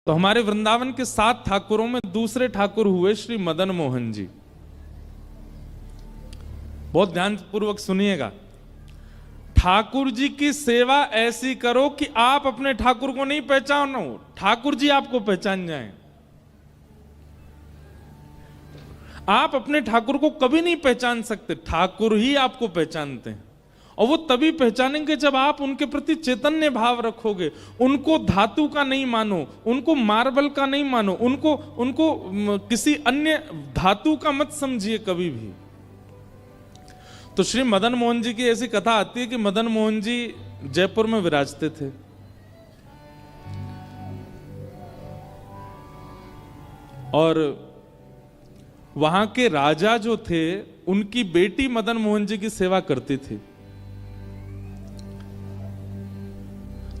तो हमारे वृंदावन के 7 ठाकुरों में दूसरे ठाकुर हुए श्री मदन मोहन जी। बहुत ध्यानपूर्वक सुनिएगा। ठाकुर जी की सेवा ऐसी करो कि आप अपने ठाकुर को नहीं पहचानो, ठाकुर जी आपको पहचान जाएं। आप अपने ठाकुर को कभी नहीं पहचान सकते, ठाकुर ही आपको पहचानते हैं। और वो तभी पहचानेंगे जब आप उनके प्रति चैतन्य भाव रखोगे। उनको धातु का नहीं मानो, उनको मार्बल का नहीं मानो, उनको किसी अन्य धातु का मत समझिए कभी भी। तो श्री मदन मोहन जी की ऐसी कथा आती है कि मदन मोहन जी जयपुर में विराजते थे। और वहां के राजा जो थे उनकी बेटी मदन मोहन जी की सेवा करती थी।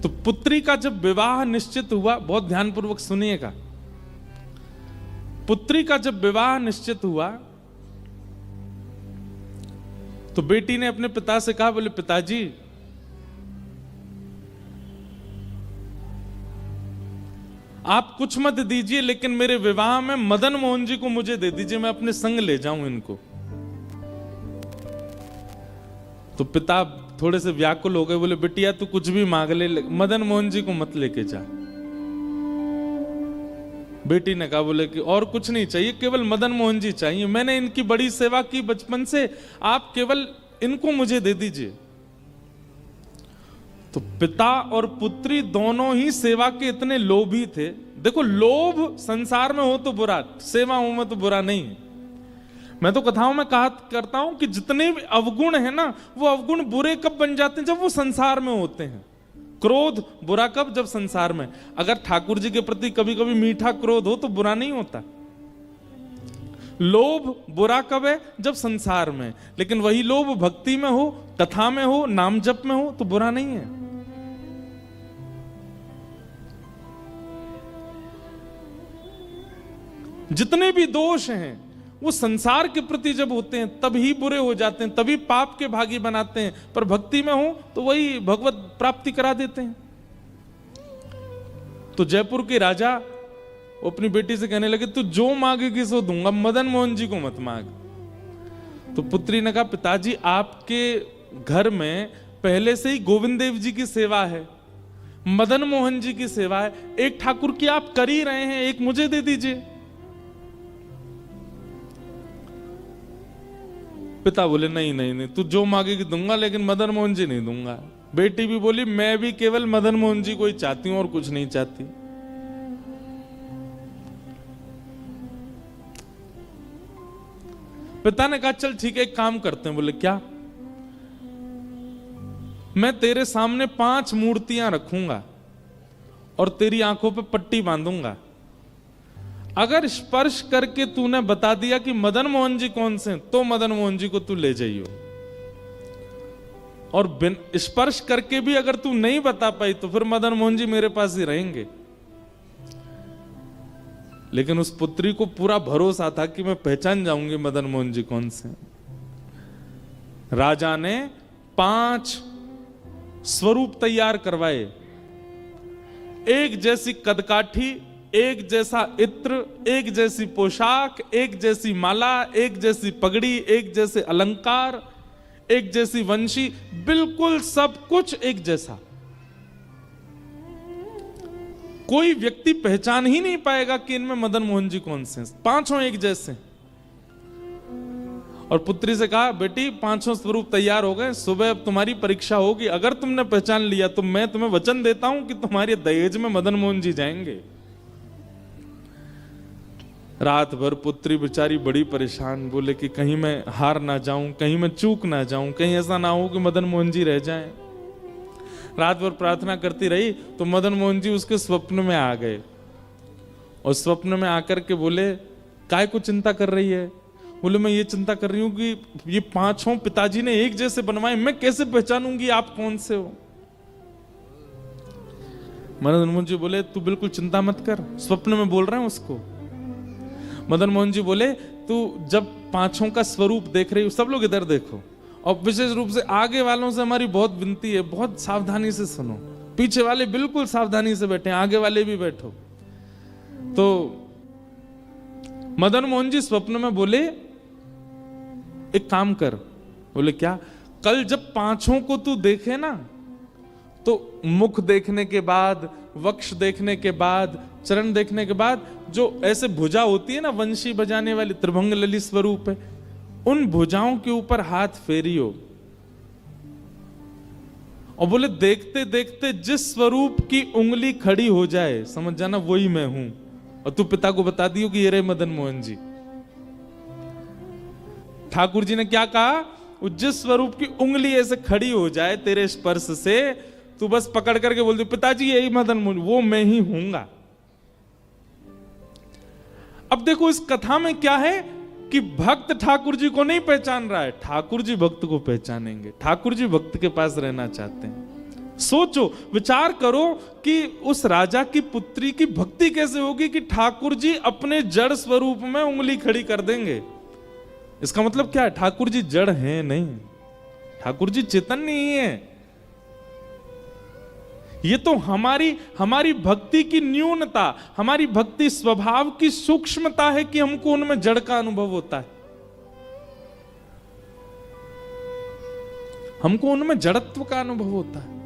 तो पुत्री का जब विवाह निश्चित हुआ, बहुत ध्यानपूर्वक सुनिएगा, पुत्री का जब विवाह निश्चित हुआ तो बेटी ने अपने पिता से कहा, बोले पिताजी आप कुछ मत दीजिए, लेकिन मेरे विवाह में मदन मोहन जी को मुझे दे दीजिए, मैं अपने संग ले जाऊं इनको। तो पिता थोड़े से व्याकुल हो गए, बोले बिटिया तू कुछ भी मांग ले, मदन मोहन जी को मत लेके जा। बेटी ने कहा, बोले कि और कुछ नहीं चाहिए, केवल मदन मोहन जी चाहिए, मैंने इनकी बड़ी सेवा की बचपन से, आप केवल इनको मुझे दे दीजिए। तो पिता और पुत्री दोनों ही सेवा के इतने लोभी थे। देखो, लोभ संसार में हो तो बुरा, सेवाओं में तो बुरा नहीं है। मैं तो कथाओं में कहा करता हूं कि जितने भी अवगुण है ना, वो अवगुण बुरे कब बन जाते हैं? जब वो संसार में होते हैं। क्रोध बुरा कब? जब संसार में। अगर ठाकुर जी के प्रति कभी कभी मीठा क्रोध हो तो बुरा नहीं होता। लोभ बुरा कब है? जब संसार में। लेकिन वही लोभ भक्ति में हो, कथा में हो, नाम जप में हो तो बुरा नहीं है। जितने भी दोष हैं वो संसार के प्रति जब होते हैं तभी बुरे हो जाते हैं, तभी पाप के भागी बनाते हैं। पर भक्ति में हो तो वही भगवत प्राप्ति करा देते हैं। तो जयपुर के राजा अपनी बेटी से कहने लगे, तू जो मांगेगी सो दूंगा, मदन मोहन जी को मत मांग। तो पुत्री ने कहा, पिताजी आपके घर में पहले से ही गोविंद देव जी की सेवा है, मदन मोहन जी की सेवा है, एक ठाकुर की आप कर ही रहे हैं, एक मुझे दे दीजिए। पिता बोले, नहीं नहीं नहीं, तू जो मांगेगी दूंगा, लेकिन मदन मोहन जी नहीं दूंगा। बेटी भी बोली, मैं भी केवल मदन मोहन जी को ही चाहती हूं और कुछ नहीं चाहती। पिता ने कहा, चल ठीक है, एक काम करते हैं। बोले क्या? मैं तेरे सामने 5 मूर्तियां रखूंगा और तेरी आंखों पे पट्टी बांधूंगा। अगर स्पर्श करके तूने बता दिया कि मदन मोहन जी कौन से, तो मदन मोहन जी को तू ले जाइयो। और बिन स्पर्श करके भी अगर तू नहीं बता पाई तो फिर मदन मोहन जी मेरे पास ही रहेंगे। लेकिन उस पुत्री को पूरा भरोसा था कि मैं पहचान जाऊंगी मदन मोहन जी कौन से। राजा ने 5 स्वरूप तैयार करवाए, एक जैसी कदकाठी, एक जैसा इत्र, एक जैसी पोशाक, एक जैसी माला, एक जैसी पगड़ी, एक जैसे अलंकार, एक जैसी वंशी, बिल्कुल सब कुछ एक जैसा। कोई व्यक्ति पहचान ही नहीं पाएगा कि इनमें मदन मोहन जी कौन से। 5 एक जैसे। और पुत्री से कहा, बेटी 5 स्वरूप तैयार हो गए, सुबह अब तुम्हारी परीक्षा होगी। अगर तुमने पहचान लिया तो मैं तुम्हें वचन देता हूं कि तुम्हारे दहेज में मदन मोहन जी जाएंगे। रात भर पुत्री बेचारी बड़ी परेशान, बोले कि कहीं मैं हार ना जाऊं, कहीं मैं चूक ना जाऊं, कहीं ऐसा ना हो कि मदन मोहन जी रह जाएं। रात भर प्रार्थना करती रही तो मदन मोहन जी उसके स्वप्न में आ गए। और स्वप्न में आकर के बोले, काय को चिंता कर रही है? बोले, मैं ये चिंता कर रही हूं कि ये 5 पिताजी ने एक जैसे बनवाए, मैं कैसे पहचानूंगी आप कौन से हो? मदन मोहन जी बोले, तू बिल्कुल चिंता मत कर, स्वप्न में बोल रहे हैं उसको। मदन मोहन जी बोले, तू जब 5 का स्वरूप देख रही हो, सब लोग इधर देखो, और विशेष रूप से आगे वालों से हमारी बहुत विनती है, बहुत सावधानी से सुनो। पीछे वाले बिल्कुल सावधानी से बैठे, आगे वाले भी बैठो। तो मदन मोहन जी स्वप्न में बोले एक काम कर। बोले क्या? कल जब पांचों को तू देखे ना, तो मुख देखने के बाद, वक्ष देखने के बाद, चरण देखने के बाद, जो ऐसे भुजा होती है ना वंशी बजाने वाली, त्रिभंग ललित स्वरूप है, उन भुजाओं के ऊपर हाथ फेरियो। और बोले देखते देखते जिस स्वरूप की उंगली खड़ी हो जाए, समझ जाना वही मैं हूं। और तू पिता को बता दियो कि ये रहे मदन मोहन जी। ठाकुर जी ने क्या कहा? जिस स्वरूप की उंगली ऐसे खड़ी हो जाए तेरे स्पर्श से, तू बस पकड़ करके बोल दो पिताजी यही मदन मोहन, वो मैं ही हूंगा। अब देखो इस कथा में क्या है कि भक्त ठाकुर जी को नहीं पहचान रहा है, ठाकुर जी भक्त को पहचानेंगे। ठाकुर जी भक्त के पास रहना चाहते हैं। सोचो, विचार करो कि उस राजा की पुत्री की भक्ति कैसे होगी कि ठाकुर जी अपने जड़ स्वरूप में उंगली खड़ी कर देंगे। इसका मतलब क्या है? ठाकुर जी जड़ हैं नहीं, ठाकुर जी चैतन्य ही है। ये तो हमारी भक्ति की न्यूनता, हमारी भक्ति स्वभाव की सूक्ष्मता है कि हमको उनमें जड़ का अनुभव होता है, हमको उनमें जड़त्व का अनुभव होता है।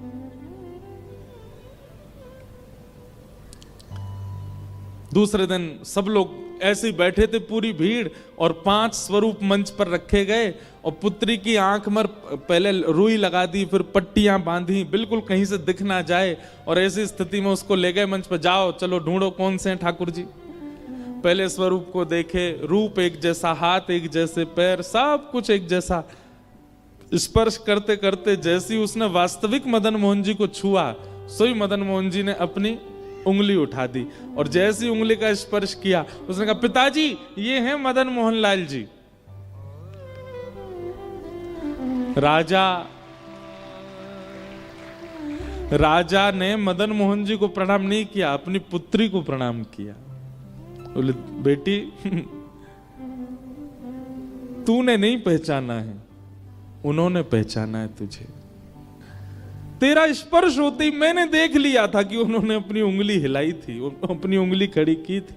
दूसरे दिन सब लोग ऐसे ही बैठे थे, पूरी भीड़, और 5 स्वरूप मंच पर रखे गए और पुत्री की आंख में पहले रुई लगा दी, फिर पट्टियां बांधी, बिल्कुल कहीं से दिख ना जाए। और ऐसी स्थिति में उसको ले गए मंच पर, जाओ चलो ढूंढो कौन से हैं ठाकुर जी। पहले स्वरूप को देखे, रूप एक जैसा, हाथ एक जैसे, पैर सब कुछ एक जैसा। स्पर्श करते करते जैसी उसने वास्तविक मदन मोहन जी को छुआ, सोई मदन मोहन जी ने अपनी उंगली उठा दी और जैसी उंगली का स्पर्श किया, उसने कहा पिताजी ये हैं मदन मोहन लाल जी। राजा ने मदन मोहन जी को प्रणाम नहीं किया, अपनी पुत्री को प्रणाम किया। बोले बेटी तूने नहीं पहचाना है, उन्होंने पहचाना है तुझे। तेरा स्पर्श होते ही मैंने देख लिया था कि उन्होंने अपनी उंगली हिलाई थी, अपनी उंगली खड़ी की थी।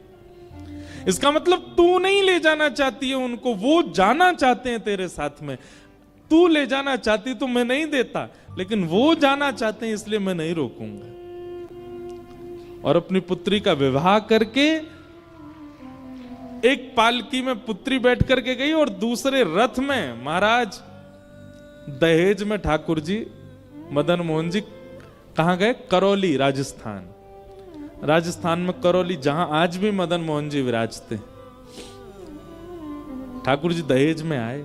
इसका मतलब तू नहीं ले जाना चाहती है उनको, वो जाना चाहते हैं तेरे साथ में। तू ले जाना चाहती तो मैं नहीं देता, लेकिन वो जाना चाहते हैं इसलिए मैं नहीं रोकूंगा। और अपनी पुत्री का विवाह करके एक पालकी में पुत्री बैठ करके गई और दूसरे रथ में महाराज दहेज में ठाकुर जी मदन मोहन जी कहां गए? करौली, राजस्थान। राजस्थान में करौली, जहां आज भी मदन मोहन जी विराजते। ठाकुर जी दहेज में आए।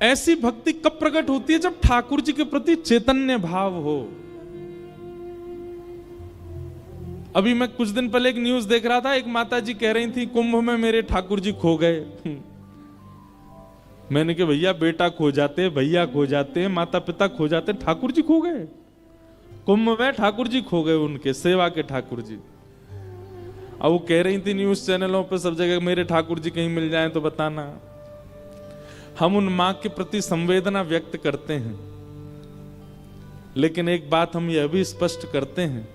ऐसी भक्ति कब प्रकट होती है? जब ठाकुर जी के प्रति चैतन्य भाव हो। अभी मैं कुछ दिन पहले एक न्यूज देख रहा था, एक माता जी कह रही थी कुंभ में मेरे ठाकुर जी खो गए। मैंने कहा भैया बेटा खो जाते, भैया खो जाते, माता पिता खो जाते, ठाकुर जी खो गए कुंभ में, ठाकुर जी खो गए, उनके सेवा के ठाकुर जी। अब वो कह रही थी न्यूज चैनलों पे सब जगह मेरे ठाकुर जी कहीं मिल जाएं तो बताना। हम उन मां के प्रति संवेदना व्यक्त करते हैं, लेकिन एक बात हम यह भी स्पष्ट करते हैं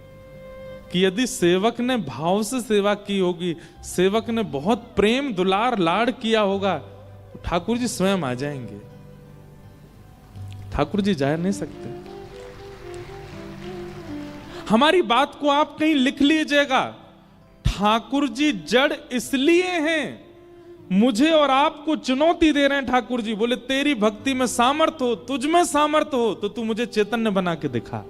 कि यदि सेवक ने भाव से सेवा की होगी, सेवक ने बहुत प्रेम दुलार लाड़ किया होगा, तो ठाकुर जी स्वयं आ जाएंगे। ठाकुर जी जा नहीं सकते। हमारी बात को आप कहीं लिख लीजिएगा, ठाकुर जी जड़ इसलिए हैं, मुझे और आपको चुनौती दे रहे हैं ठाकुर जी। बोले तेरी भक्ति में सामर्थ हो, तुझ में सामर्थ हो, तो तू मुझे चैतन्य बना के दिखा।